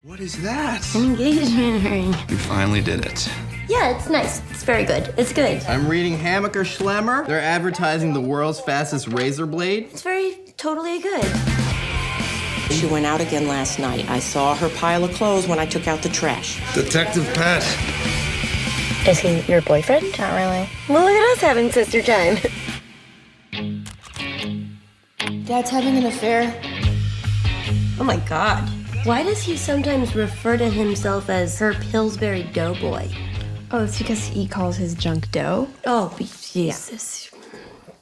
What is that? An engagement ring. You finally did it. Yeah, it's nice. It's very good. It's good. I'm reading Hammaker Schlemmer. They're advertising the world's fastest razor blade. It's very totally good. She went out again last night. I saw her pile of clothes when I took out the trash. Detective Pat. Is he your boyfriend? Not really. Well, look at us having sister time. Dad's having an affair. Oh my God. Why does he sometimes refer to himself as her Pillsbury Doughboy? Oh, it's because he calls his junk dough? Oh, Jesus.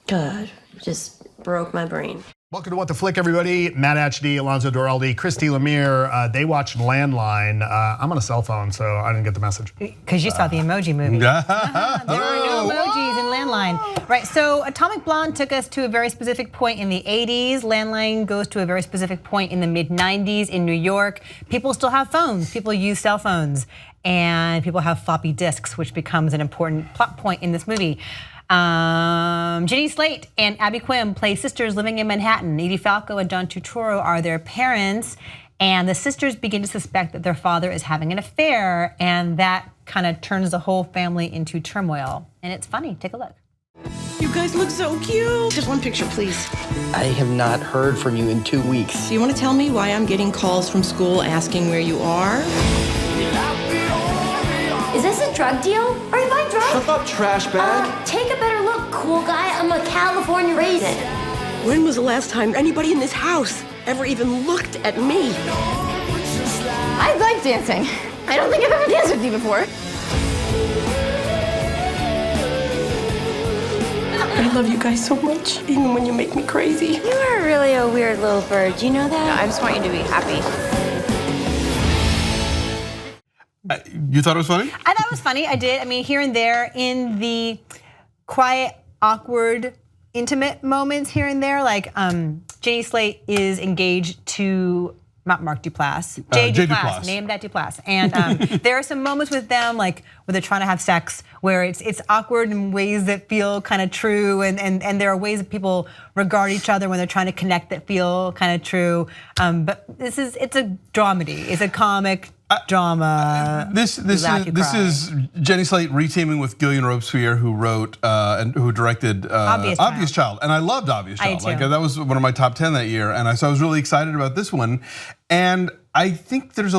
God, just broke my brain. Welcome to What the Flick, everybody. Matt HD, Alonzo Doraldi, Christy Lemire. They watched Landline. I'm on a cell phone, so I didn't get the message. Because you saw the Emoji Movie. There are no emojis in Landline. Right, so Atomic Blonde took us to a very specific point in the 80s. Landline goes to a very specific point in the mid-90s in New York. People still have phones. People use cell phones. And people have floppy disks, which becomes an important plot point in this movie. Jenny Slate and Abby Quinn play sisters living in Manhattan. Edie Falco and John Turturro are their parents, and the sisters begin to suspect that their father is having an affair, and that kind of turns the whole family into turmoil. And it's funny. Take a look. You guys look so cute. Just one picture, please. I have not heard from you in 2 weeks. Do you want to tell me why I'm getting calls from school asking where you are? Is this a drug deal? Are you buying drugs? Shut up, trash bag. Take a better look, cool guy. I'm a California raisin. When was the last time anybody in this house ever even looked at me? I like dancing. I don't think I've ever danced with you before. I love you guys so much, even when you make me crazy. You are really a weird little bird. You know that? I just want you to be happy. You thought it was funny? I thought it was funny. I did. I mean, here and there in the quiet, awkward, intimate moments here and there, like Jenny Slate is engaged to not Mark Duplass, Jay Duplass, name that Duplass. And there are some moments with them, like where they're trying to have sex, where it's awkward in ways that feel kind of true, and there are ways that people regard each other when they're trying to connect that feel kind of true. But it's a dramedy. It's a comic drama. This is Jenny Slate reteaming with Gillian Robespierre, who wrote and who directed Obvious Child, and I loved Obvious Child. Like that was one of my top 10 that year, and so I was really excited about this one. And I think there's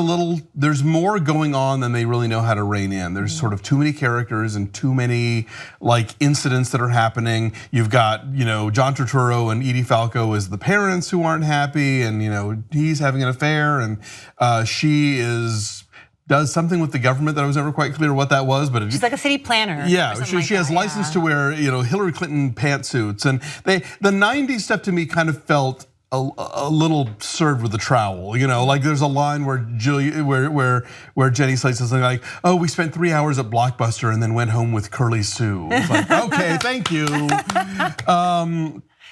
more going on than they really know how to rein in. There's sort of too many characters and too many like incidents that are happening. You've got John Turturro and Edie Falco as the parents who aren't happy, and he's having an affair, and she does something with the government that I was never quite clear what that was, but she's like a city planner. Yeah, she has license to wear Hillary Clinton pantsuits, and the '90s stuff to me kind of felt a little served with a trowel, like there's a line where Jenny Slate says something like, "Oh, we spent 3 hours at Blockbuster and then went home with Curly Sue." It's like, okay, thank you.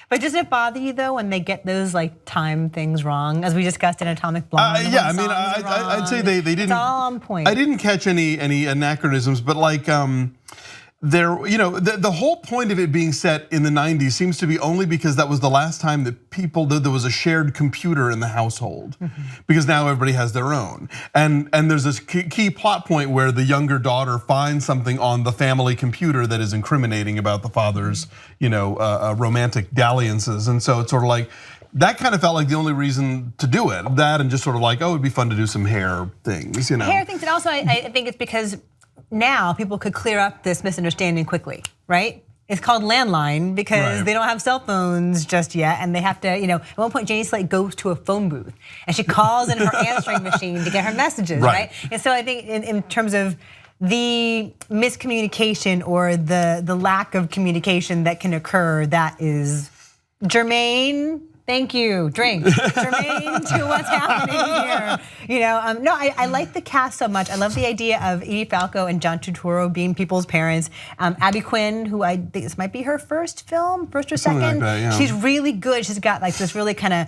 But doesn't it bother you though when they get those like time things wrong, as we discussed in Atomic Blonde? Yeah, I mean, I'd say they didn't. It's all on point. I didn't catch any anachronisms, but like the whole point of it being set in the '90s seems to be only because that was the last time that there was a shared computer in the household, because now everybody has their own, and there's this key plot point where the younger daughter finds something on the family computer that is incriminating about the father's romantic dalliances, and so it's sort of like that kind of felt like the only reason to do it. That and just sort of like, oh, it'd be fun to do some hair things, Hair things, and also I think it's because now people could clear up this misunderstanding quickly, right? It's called Landline because they don't have cell phones just yet, and they have to, at one point Jenny Slate goes to a phone booth and she calls in her answering machine to get her messages, right? And so I think in terms of the miscommunication or the lack of communication that can occur, that is germane. Thank you, drink. Germane to what's happening here. No, I like the cast so much. I love the idea of Edie Falco and John Turturro being people's parents. Abby Quinn, who I think this might be her first film, first or second. Like that, yeah. She's really good. She's got like this really kind of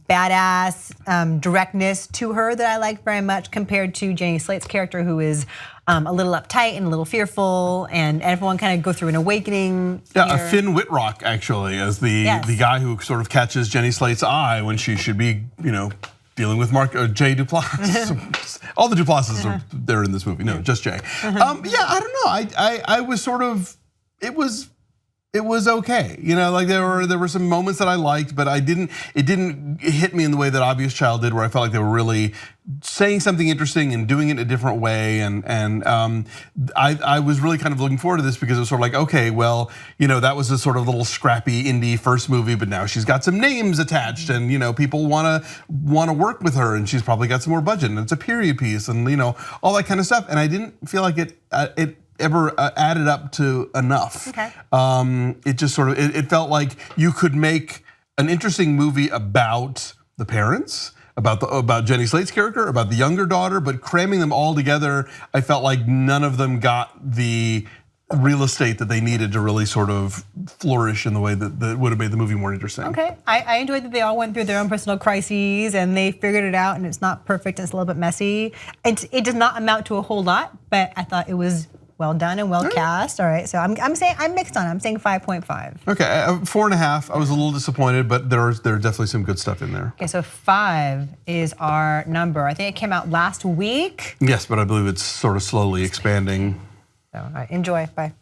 badass directness to her that I like very much, compared to Jenny Slate's character, who is a little uptight and a little fearful, and everyone kind of go through an awakening. Yeah, Finn Wittrock actually as the guy who sort of catches Jenny Slate's eye when she should be, dealing with Jay Duplass. All the Duplasses are there in this movie. No, just Jay. Yeah, I don't know. I was sort of, it was okay. You know, like there were some moments that I liked, but it didn't hit me in the way that Obvious Child did, where I felt like they were really saying something interesting and doing it in a different way. And I was really kind of looking forward to this because it was sort of like, okay, well, you know, that was a sort of little scrappy indie first movie, but now she's got some names attached, and you know, people wanna work with her, and she's probably got some more budget, and it's a period piece, and you know, all that kind of stuff. And I didn't feel like it ever added up to enough. Okay. It just sort of, it felt like you could make an interesting movie about the parents, about Jenny Slate's character, about the younger daughter, but cramming them all together, I felt like none of them got the real estate that they needed to really sort of flourish in the way that would have made the movie more interesting. Okay, I enjoyed that they all went through their own personal crises and they figured it out, and it's not perfect, it's a little bit messy. It does not amount to a whole lot, but I thought it was well done and well cast. All right, so I'm saying, I'm mixed on it. I'm saying 5.5. Okay, 4.5. I was a little disappointed, but there are definitely some good stuff in there. Okay, so 5 is our number. I think it came out last week. Yes, but I believe it's sort of slowly expanding. So, all right, enjoy. Bye.